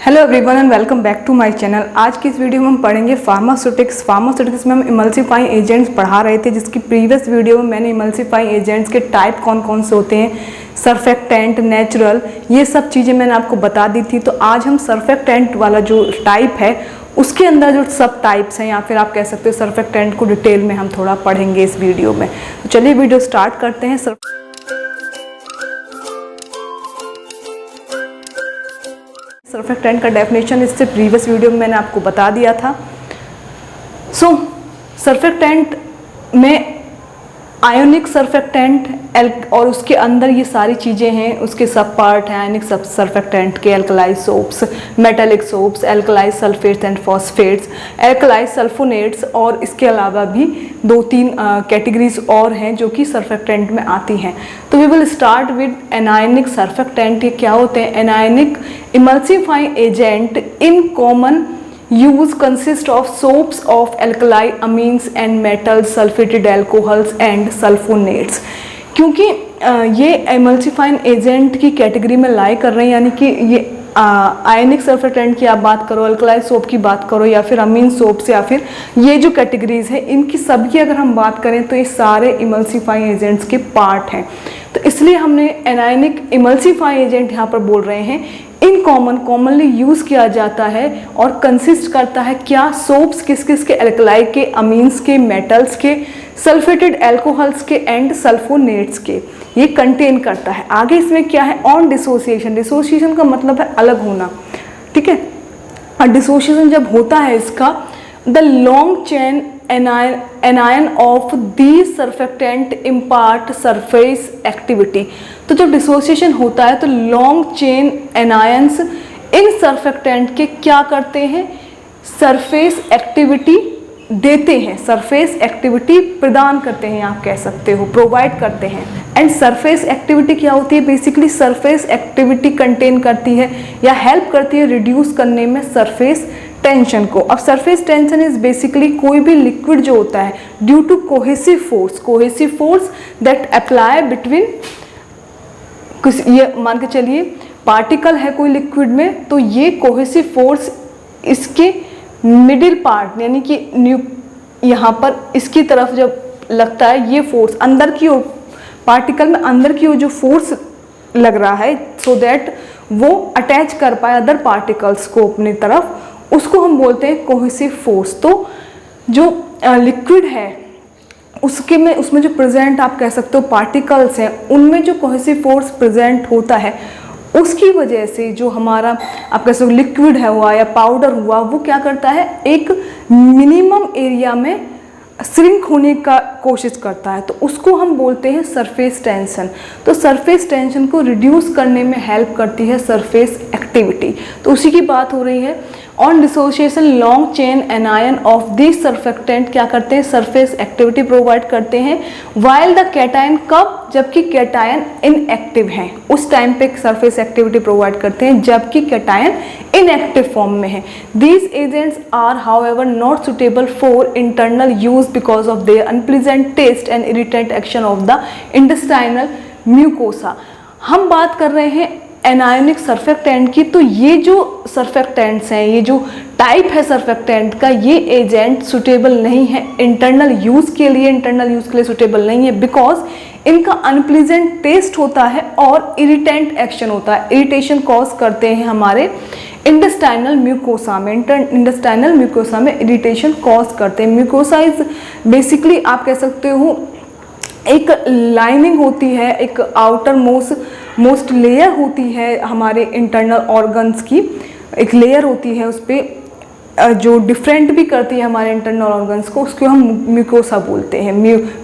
Hello everyone and welcome back to my channel. आज की इस वीडियो में हम पढ़ेंगे फार्मास्यूटिक्स में हम इमल्सिफाइंग एजेंट्स पढ़ा रहे थे, जिसकी प्रीवियस वीडियो में मैंने इमल्सिफाइंग एजेंट्स के टाइप कौन कौन से होते हैं, सर्फेक्टेंट, नेचुरल, ये सब चीज़ें मैंने आपको बता दी थी। तो आज हम सर्फेक्टेंट वाला जो टाइप है उसके अंदर जो सब टाइप्स हैं या फिर आप कह सकते हो सर्फेक्टेंट को डिटेल में हम थोड़ा पढ़ेंगे इस वीडियो में। तो चलिए वीडियो स्टार्ट करते हैं। सर्फेक्टेंट का डेफिनेशन इससे प्रीवियस वीडियो में मैंने आपको बता दिया था। सर्फेक्टेंट में आयोनिक सर्फेक्टेंट और उसके अंदर ये सारी चीज़ें हैं, उसके सब पार्ट हैं आयोनिक सर्फेक्टेंट के, alkalis soaps, metallic soaps, alkalis sulphates and phosphates, alkalis sulphonates, और इसके अलावा भी 2-3 कैटेगरीज और हैं जो कि सर्फेक्टेंट में आती हैं। तो we will start with anionic surfactant. ये क्या होते हैं? Anionic emulsifying agent in common use consist of soaps of alkali amines and metals, sulfated alcohols and sulfonates। क्योंकि ये एमल्सिफाइंग एजेंट की कैटेगरी में लाई कर रहे हैं, यानी कि ये आयनिक सर्फेक्टेंट की आप बात करो, अल्कलाई सोप की बात करो या फिर अमीन सोप्स या फिर ये जो कैटेगरीज है, इनकी सबकी अगर हम बात करें तो ये सारे इमल्सिफाइंग एजेंट्स के पार्ट हैं। तो इसलिए हमने एनायनिक इमल्सिफाइंग एजेंट यहाँ पर बोल रहे हैं इन कॉमनली यूज़ किया जाता है और कंसिस्ट करता है क्या? सोप्स किस किस के? एल्कलाई के, अमीन्स के, मेटल्स के, सल्फेटेड एल्कोहल्स के एंड सल्फोनेट्स के, ये कंटेन करता है। आगे इसमें क्या है? On dissociation. डिसोसिएशन का मतलब है अलग होना, ठीक है। और डिसोसिएशन जब होता है इसका, the long chain anion of the surfactant impart surface activity. तो जब डिसोसिएशन होता है तो लॉन्ग चेन एनायंस इन सर्फेक्टेंट के क्या करते हैं? सरफेस एक्टिविटी देते हैं, सरफेस एक्टिविटी प्रदान करते हैं, आप कह सकते हो प्रोवाइड करते हैं। एंड सरफेस एक्टिविटी क्या होती है? बेसिकली सरफेस एक्टिविटी कंटेन करती है या हेल्प करती है रिड्यूस करने में सरफेस टेंशन को। अब सरफेस टेंशन इज बेसिकली कोई भी लिक्विड जो होता है due to cohesive force that apply between, कुछ ये मान के चलिए पार्टिकल है कोई लिक्विड में, तो ये कोहेसिव फोर्स इसके मिडिल पार्ट यानी कि यहाँ पर इसकी तरफ जब लगता है, ये फोर्स अंदर की ओर, पार्टिकल में अंदर की ओर जो फोर्स लग रहा है सो दैट वो अटैच कर पाए अदर पार्टिकल्स को अपनी तरफ, उसको हम बोलते हैं कोहेसिव फोर्स। तो जो लिक्विड है उसमें जो प्रेजेंट आप कह सकते हो पार्टिकल्स हैं, उनमें जो कोहेसिव फोर्स प्रेजेंट होता है उसकी वजह से जो हमारा आप कह सकते हो लिक्विड है हुआ या पाउडर हुआ, वो क्या करता है? एक मिनिमम एरिया में श्रिंक होने का कोशिश करता है, तो उसको हम बोलते हैं सरफेस टेंशन। तो सरफेस टेंशन को रिड्यूस करने में हेल्प करती है सरफेस एक्टिविटी। तो उसी की बात हो रही है। On dissociation long chain anion of this surfactant क्या करते हैं? सरफेस एक्टिविटी प्रोवाइड करते हैं। वाइल द कैटायन, कब? जबकि कैटायन इनएक्टिव हैं, उस टाइम पे सरफेस एक्टिविटी प्रोवाइड करते हैं जबकि कैटायन इनएक्टिव फॉर्म में है। These agents are however not suitable for internal use because of their unpleasant taste and irritant action of the intestinal mucosa. हम बात कर रहे हैं एनायनिक सर्फेक्टेंट की। तो ये जो सर्फेक्टेंट्स हैं, ये जो टाइप है सर्फेक्टेंट का, ये एजेंट सुटेबल नहीं है इंटरनल यूज़ के लिए सुटेबल नहीं है बिकॉज इनका अनप्लीजेंट टेस्ट होता है और इरिटेंट एक्शन होता है, इरिटेशन कॉज करते हैं हमारे इंटेस्टाइनल म्यूकोसा में इरिटेशन कॉज करते हैं। म्यूकोसा इज बेसिकली आप कह सकते हो एक लाइनिंग होती है, एक आउटर मोस्ट लेयर होती है हमारे इंटरनल ऑर्गन्स की, एक लेयर होती है उस पर जो डिफरेंट भी करती है हमारे इंटरनल ऑर्गन्स को, उसको हम म्यूकोसा बोलते हैं,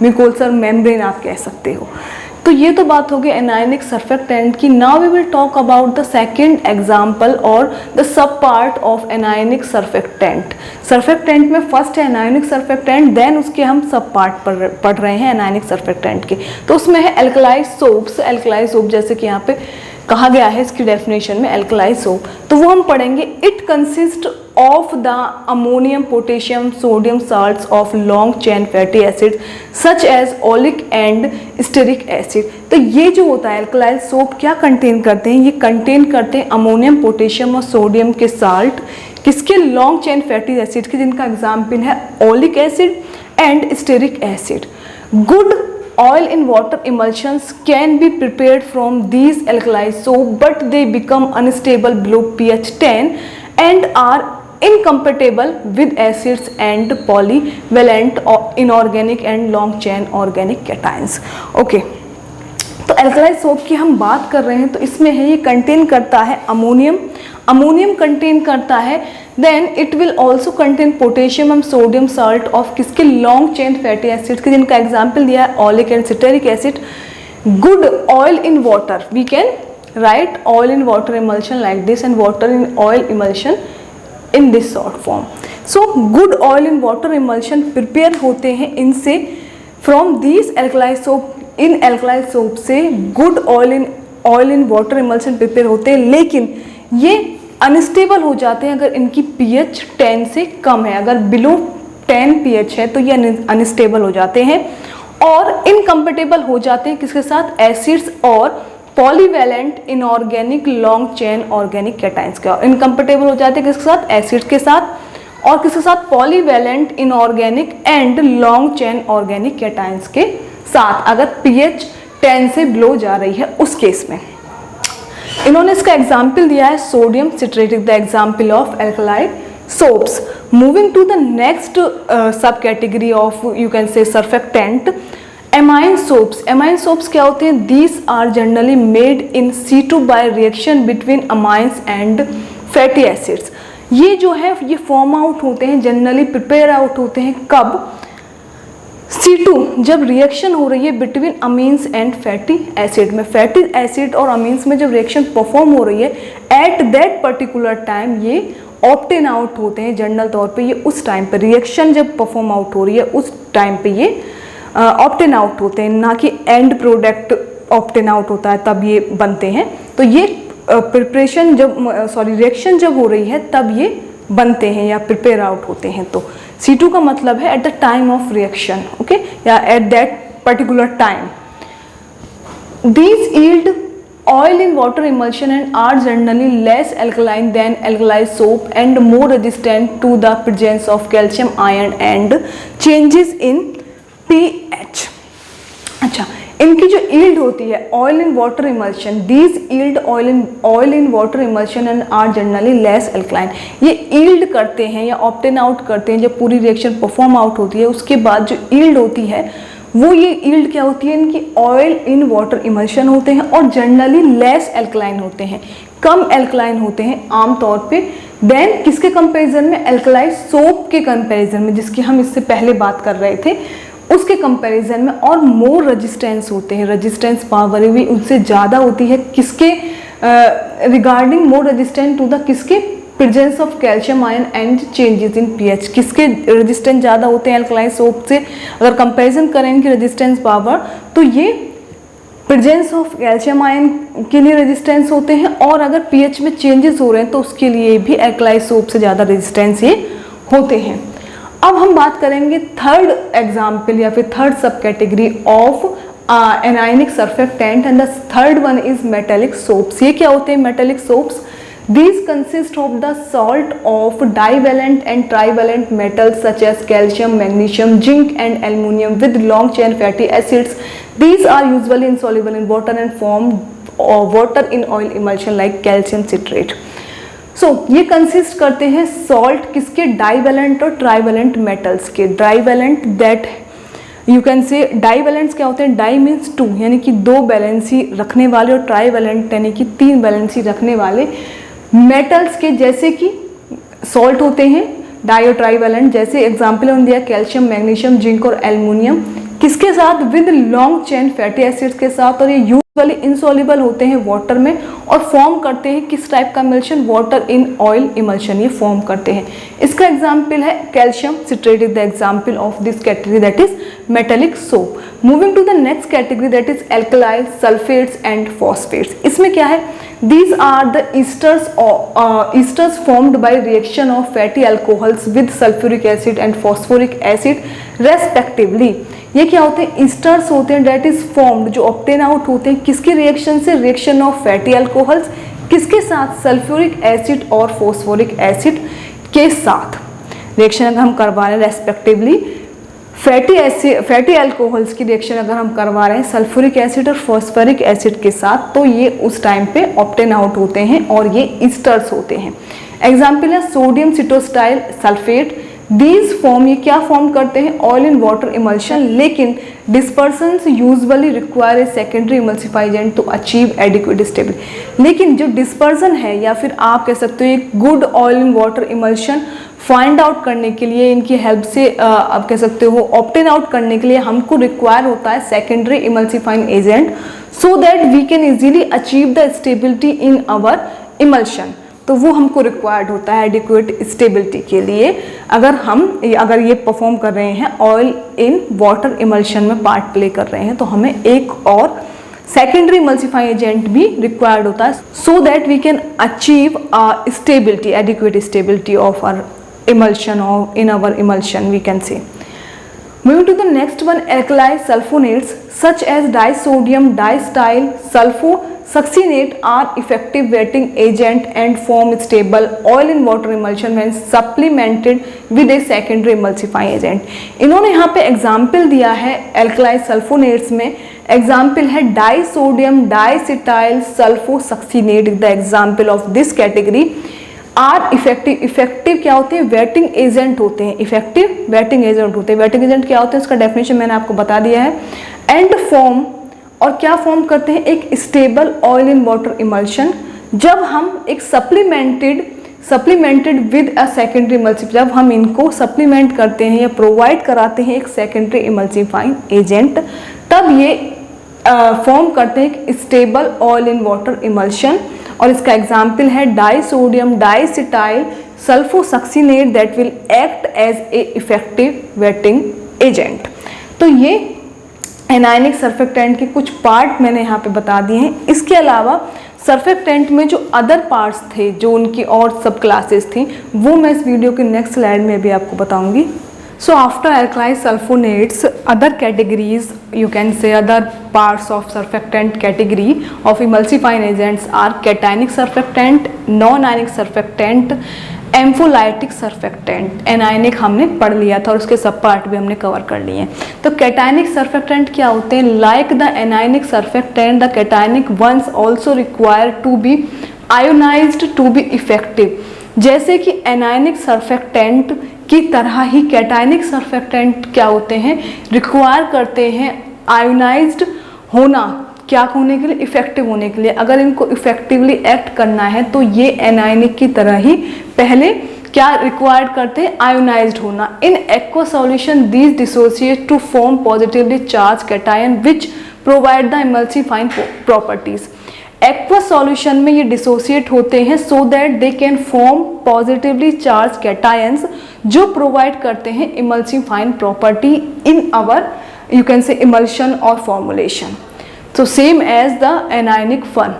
म्यूकोसल मेम्ब्रेन आप कह सकते हो। तो ये तो बात होगी एनायनिक सर्फेक्टेंट की। Now we will talk about the second example और the sub part of anionic surfactant. Surfactant में फर्स्ट है एनायनिक सर्फेक्टेंट, देन उसके हम सब पार्ट पढ़ रहे हैं एनायनिक सर्फेक्टेंट के। तो उसमें है एल्कलाइज सोप्स। एल्कलाइज सोप जैसे कि यहाँ पे कहा गया है इसकी डेफिनेशन में एल्कलाई सोप, तो वो हम पढ़ेंगे। It consist of the ammonium, potassium, sodium salts of long chain fatty acid such as oleic and stearic acid. तो ये जो होता है एल्कलाई सोप क्या कंटेन करते हैं, ये कंटेन करते हैं अमोनियम, पोटेशियम और सोडियम के साल्ट, किसके, लॉन्ग चेन फैटी एसिड के, जिनका एग्जाम्पल है oleic acid and stearic acid. Good oil in water emulsions can be prepared from these alkali soap, but they become unstable below pH 10 and are incompatible with acids and polyvalent inorganic and long chain organic cations। Okay, तो alkali soap की हम बात कर रहे हैं, तो इसमें है ये कंटेन करता है अमोनियम कंटेन करता है, then it will also contain potassium and sodium salt of किसके, लॉन्ग चेन फैटी एसिड के, जिनका एग्जाम्पल दिया है oleic and stearic acid. Good oil in water, we can write oil in water emulsion like this and water in oil emulsion in this short form. So good oil in water emulsion prepare होते हैं इनसे, from this alkali soap, इन alkali soap से good oil in water emulsion prepare होते हैं, लेकिन ये unstable हो जाते हैं अगर इनकी pH 10 से कम है। अगर बिलो 10 pH है तो ये अनस्टेबल हो जाते हैं और इनकम्पेटेबल हो जाते हैं किसके साथ, एसिड्स और polyvalent inorganic long chain organic cations के। इनकम्पेटेबल हो जाते हैं किसके साथ, एसिड्स के साथ, और किसके साथ, polyvalent inorganic and long chain organic cations के साथ, अगर pH 10 से बिलो जा रही है उस केस में। इन्होंने इसका एग्जाम्पल दिया है sodium citrate, the example of alkali soaps. Moving to the next sub category of you can say surfactant, amine soaps. Amine soaps क्या होते हैं, these are generally made in C2 by reaction between amines and fatty acids. ये जो है ये form out होते हैं, generally prepare out होते हैं कब, C2 जब रिएक्शन हो रही है between amines and fatty acid में। फैटी एसिड और अमीन्स में जब रिएक्शन परफॉर्म हो रही है एट दैट पर्टिकुलर टाइम ये ऑप्टेन आउट होते हैं। जनरल तौर पे ये उस टाइम पे रिएक्शन जब परफॉर्म आउट हो रही है उस टाइम पे ये ऑप्टेन आउट होते हैं, ना कि एंड प्रोडक्ट ऑप्टेन आउट होता है तब ये बनते हैं। तो ये प्रिपरेशन जब रिएक्शन जब हो रही है तब ये बनते हैं या प्रिपेयर आउट होते हैं। तो C2 का मतलब है at the time of reaction, okay, या at that particular time. These yield oil in water emulsion and are generally less alkaline than alkali soap and more resistant to the presence of calcium ion and changes in pH। अच्छा, इनकी जो yield होती है oil in water emulsion, these yield oil in water emulsion and are generally less alkaline। ये yield करते हैं या obtain out करते हैं जब पूरी reaction perform out होती है, उसके बाद जो yield होती है वो ये yield क्या होती है, इनकी oil in water emulsion होते हैं और generally less alkaline होते हैं, कम alkaline होते हैं आमतौर पे। देन किसके कंपेरिजन में, alkali soap के कंपेरिजन में, जिसकी हम इससे पहले बात कर रहे थे उसके कंपैरिजन में, और मोर रेजिस्टेंस होते हैं, रेजिस्टेंस पावर भी उनसे ज़्यादा होती है किसके regarding, more resistant to the किसके, presence of calcium ion and changes in pH. किसके रेजिस्टेंस ज़्यादा होते हैं एल्कलाई सोप से, अगर कंपैरिजन करें इनकी रेजिस्टेंस पावर तो ये प्रेजेंस ऑफ कैल्शियम आयन के लिए रेजिस्टेंस होते हैं, और अगर पीएच में चेंजेस हो रहे हैं तो उसके लिए भी एल्कलाई सोप से ज़्यादा रेजिस्टेंस ये होते हैं। अब हम बात करेंगे थर्ड एग्जाम्पल या फिर थर्ड सब category of anionic surfactant, and the third one is metallic soaps. ये क्या होते हैं metallic soaps, these consist of the salt of divalent and trivalent metals such as calcium, magnesium, zinc and aluminum with long chain fatty acids. These are usually insoluble in water and form water in oil emulsion like calcium citrate. So ये consist करते हैं salt किसके, divalent और trivalent metals के। Divalent that you can say, divalents क्या होते हैं, die means to यानी कि दो बैलेंसी रखने वाले, और ट्राइवेलेंट यानी कि तीन बैलेंसी रखने वाले मेटल्स के, जैसे कि सॉल्ट होते हैं डाई और ट्राइवेलेंट, जैसे एग्जाम्पल उन्होंने दिया कैल्शियम, मैग्नीशियम, जिंक और एल्युमिनियम। किसके साथ? With long chain fatty acids के साथ, और ये यूजुअली इनसॉल्युबल होते हैं वाटर में और फॉर्म करते हैं किस टाइप का emulsion? Water in oil emulsion ये फॉर्म करते हैं। इसका एग्जाम्पल है calcium citrate is the example of this category that is metallic soap. Moving to the next category that is alkyl sulphates and phosphates. इसमें क्या है? These are the esters formed by reaction of fatty alcohols with sulfuric acid and phosphoric acid respectively। ये क्या होते हैं? Esters होते हैं date is formed, जो ऑब्टेन आउट होते हैं किसके रिएक्शन से? रिएक्शन ऑफ फैटी अल्कोहल्स किसके साथ? सल्फ्यूरिक एसिड और फोस्फोरिक एसिड के साथ रिएक्शन अगर हम करवा रहे हैं रेस्पेक्टिवली। फैटी अल्कोहल्स की रिएक्शन अगर हम करवा रहे हैं सल्फ्यूरिक एसिड और फॉस्फोरिक एसिड के साथ, तो ये उस टाइम पे ऑब्टेन आउट होते हैं और ये ईस्टर्स होते हैं। एग्जाम्पल है सोडियम सिटोस्टाइल सल्फेट। दीज फॉर्म, ये क्या फॉर्म करते हैं? ऑयल इन वाटर इमल्शन, लेकिन dispersions usually require a secondary emulsify agent to achieve adequate stability. लेकिन जो डिस्पर्सन है या फिर आप कह सकते हो एक good oil in water emulsion find out करने के लिए, इनकी हेल्प से आप कह सकते हो ऑब्टेन आउट करने के लिए हमको रिक्वायर होता है secondary emulsifying agent so that we can easily achieve the stability in our emulsion. तो वो हमको रिक्वायर्ड होता है एडिक्वेट स्टेबिलिटी के लिए। अगर ये परफॉर्म कर रहे हैं ऑयल इन वाटर इमल्शन में पार्ट प्ले कर रहे हैं, तो हमें एक और सेकेंडरी इमल्सिफाइंग एजेंट भी रिक्वायर्ड होता है so that we can achieve stability, adequate stability of our emulsion or in our emulsion we can say. Moving to the next one, alkali sulfonates such as disodium diacetyl sulfosuccinate are effective wetting agent and form stable oil in water emulsion when supplemented with a secondary emulsifying agent। इन्होंने यहाँ पे example दिया है alkali sulfonates में, example है disodium diacetyl sulfosuccinate the example of this category. Are effective क्या होते हैं? वेटिंग एजेंट होते हैं। इफेक्टिव वेटिंग एजेंट होते हैं। वेटिंग एजेंट क्या होते हैं? उसका डेफिनेशन मैंने आपको बता दिया है। एंड फॉर्म, और क्या फॉर्म करते हैं? एक stable oil in water emulsion. जब हम एक supplemented with a secondary emulsifying, जब हम इनको सप्लीमेंट करते हैं या प्रोवाइड कराते हैं एक सेकेंडरी इमल्सिफाइंग एजेंट, तब ये फॉर्म करते हैं एक stable oil in water emulsion. और इसका एग्जाम्पल है disodium diacetyl sulfosuccinate that will act as a effective wetting agent. तो ये एनायनिक सर्फेक्टेंट के कुछ पार्ट मैंने यहाँ पे बता दिए हैं। इसके अलावा सर्फेक्टेंट में जो अदर पार्ट्स थे, जो उनकी और सब क्लासेस थी, वो मैं इस वीडियो के नेक्स्ट स्लाइड में भी आपको बताऊंगी। So after alkali sulfonates, other categories, you can say other parts of surfactant category of emulsifying agents are cationic surfactant, non-ionic surfactant, ampholytic surfactant. Anionic हमने पढ़ लिया था और उसके सब पार्ट भी हमने कवर कर लिए हैं। तो कैटायनिक सर्फेक्टेंट क्या होते हैं? Like the anionic surfactant, the cationic ones also require to be ionized to be effective. जैसे कि एनायनिक सर्फेक्टेंट की तरह ही कैटायनिक सर्फेक्टेंट क्या होते हैं? रिक्वायर करते हैं आयोनाइज्ड होना, क्या होने के लिए? इफेक्टिव होने के लिए। अगर इनको इफेक्टिवली एक्ट करना है तो ये एनायनिक की तरह ही पहले क्या रिक्वायर्ड करते हैं? आयोनाइज्ड होना। In aqua solution these dissociate to form positively charge cation which provide the emulsifying properties. Aqua solution में ये डिसोसिएट होते हैं so that they can form positively charge cations जो प्रोवाइड करते हैं emulsifying property in our you can say emulsion और formulation. तो same as the anionic one.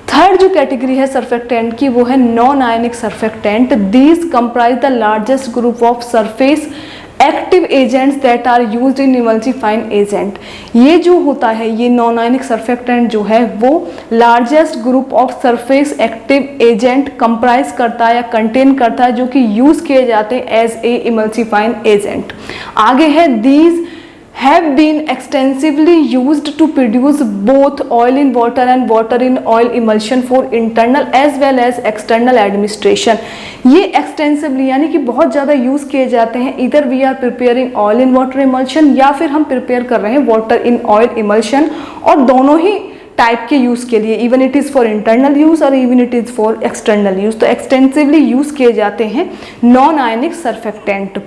Third जो कैटेगरी है सर्फेक्टेंट की वो है non ionic surfactant. These comprise the largest group of surface active agents that are used in emulsifying agent. ये जो होता है, ये नॉन आयनिक सर्फेक्टेंट जो है वो largest group of surface active agent comprise करता है या कंटेन करता है जो कि यूज किए जाते हैं एज ए इमल्सिफाइंग एजेंट। आगे है these have been extensively used to produce both oil in water and water in oil emulsion for internal as well as external administration। ये extensively यानी कि बहुत ज़्यादा यूज़ किए जाते हैं। either we are preparing oil in water emulsion या फिर हम प्रिपेयर कर रहे हैं water in oil emulsion, और दोनों ही टाइप के यूज़ के लिए, even it is for internal use और even it is for external use. तो एक्सटेंसिवली यूज़ किए जाते हैं नॉन आयनिक सर्फेक्टेंट।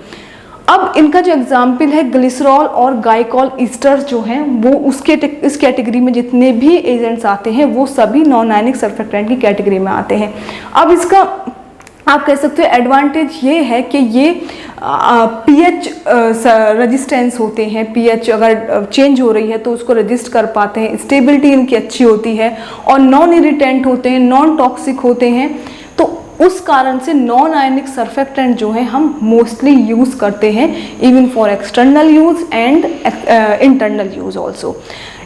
अब इनका जो एग्जाम्पल है ग्लिसरॉल और गाइकॉल ईस्टर जो हैं वो उसके इस कैटेगरी में जितने भी एजेंट्स आते हैं वो सभी नॉन आयनिक सर्फेक्टेंट की कैटेगरी में आते हैं। अब इसका आप कह सकते हो एडवांटेज ये है कि ये पीएच रेजिस्टेंस होते हैं, पीएच अगर चेंज हो रही है तो उसको रजिस्ट कर पाते हैं, स्टेबिलिटी इनकी अच्छी होती है और नॉन इरिटेंट होते हैं, नॉन टॉक्सिक होते हैं। तो उस कारण से नॉन आयनिक सर्फेक्टेंट जो है हम मोस्टली यूज़ करते हैं even for external use and internal use also.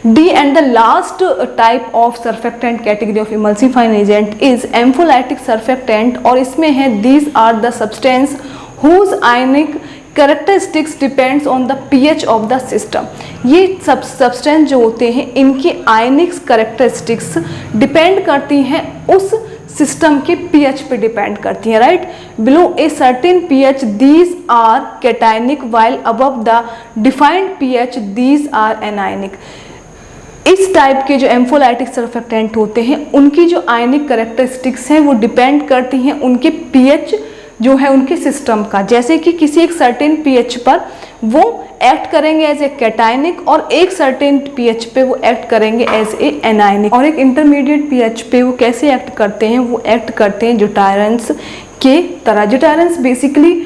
D and the last type of surfactant category of emulsifying agent is ampholytic surfactant और इसमें है these are the substance whose ionic characteristics depends on the pH of the system। ये substance जो होते हैं इनकी ionic characteristics depend करती हैं उस सिस्टम के pH पे डिपेंड करती हैं, right. Below a certain pH these are cationic while above the defined pH these are anionic। इस टाइप के जो एम्फोलाइटिक सर्फेक्टेंट होते हैं उनकी जो आयनिक कैरेक्टरिस्टिक्स हैं वो डिपेंड करती हैं उनके पीएच जो है उनके सिस्टम का। जैसे कि किसी एक सर्टेन पीएच पर वो एक्ट करेंगे एज ए कैटायनिक और एक सर्टेन पीएच पे वो एक्ट करेंगे एज ए एनायनिक, और एक इंटरमीडिएट पीएच पे वो कैसे एक्ट करते हैं, वो एक्ट करते हैं ज्यूटायरेंस के तरह। ज्यूटायरेंस बेसिकली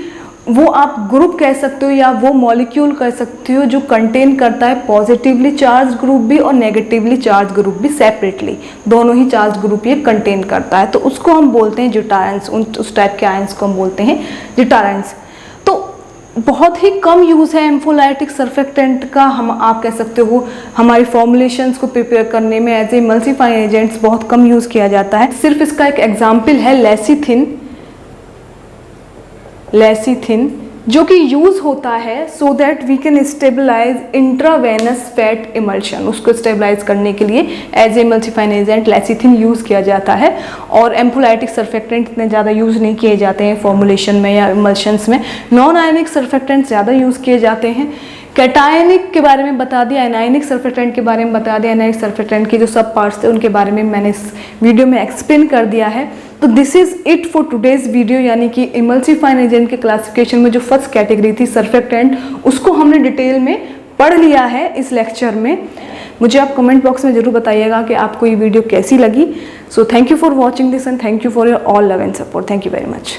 वो आप ग्रुप कह सकते हो या वो मॉलिक्यूल कह सकते हो जो कंटेन करता है पॉजिटिवली चार्ज ग्रुप भी और नेगेटिवली चार्ज ग्रुप भी सेपरेटली, दोनों ही चार्ज ग्रुप ये कंटेन करता है। तो उसको हम बोलते हैं ज्यूटायरेंस, उस टाइप के आयंस को हम बोलते हैं ज्यूटायरेंस। तो बहुत ही कम यूज़ है एम्फोलाइटिक सर्फेक्टेंट का, हम आप कह सकते हो हमारी फॉर्मुलेशंस को प्रिपेयर करने में एज ए एमल्सिफाइंग एजेंट्स बहुत कम यूज़ किया जाता है। सिर्फ इसका एक एग्जाम्पल है लेसिथिन जो कि यूज़ होता है so that we can stabilize intravenous fat emulsion. उसको स्टेबलाइज करने के लिए as a emulsifying agent lecithin use किया जाता है। और एम्फोलाइटिक सर्फेक्टेंट इतने ज़्यादा यूज़ नहीं किए जाते हैं फॉर्मुलेशन में या इमल्शंस में। नॉन आयनिक सर्फेक्टेंट ज़्यादा यूज़ किए जाते हैं। कैटायनिक के बारे में बता दिया, एनायनिक सर्फेक्टेंट के बारे में बता दिया, एनायनिक सर्फेक्टेंट के जो सब पार्ट्स थे उनके बारे में मैंने इस वीडियो में एक्सप्लेन कर दिया है। तो this is it for today's video, यानी कि इमल्सिफाइंग एजेंट के क्लासिफिकेशन में जो फर्स्ट कैटेगरी थी सर्फेक्टेंट उसको हमने डिटेल में पढ़ लिया है इस लेक्चर में। मुझे आप कमेंट बॉक्स में ज़रूर बताइएगा कि आपको ये वीडियो कैसी लगी। So thank you for watching this and thank you for your all love and support. Thank you very much.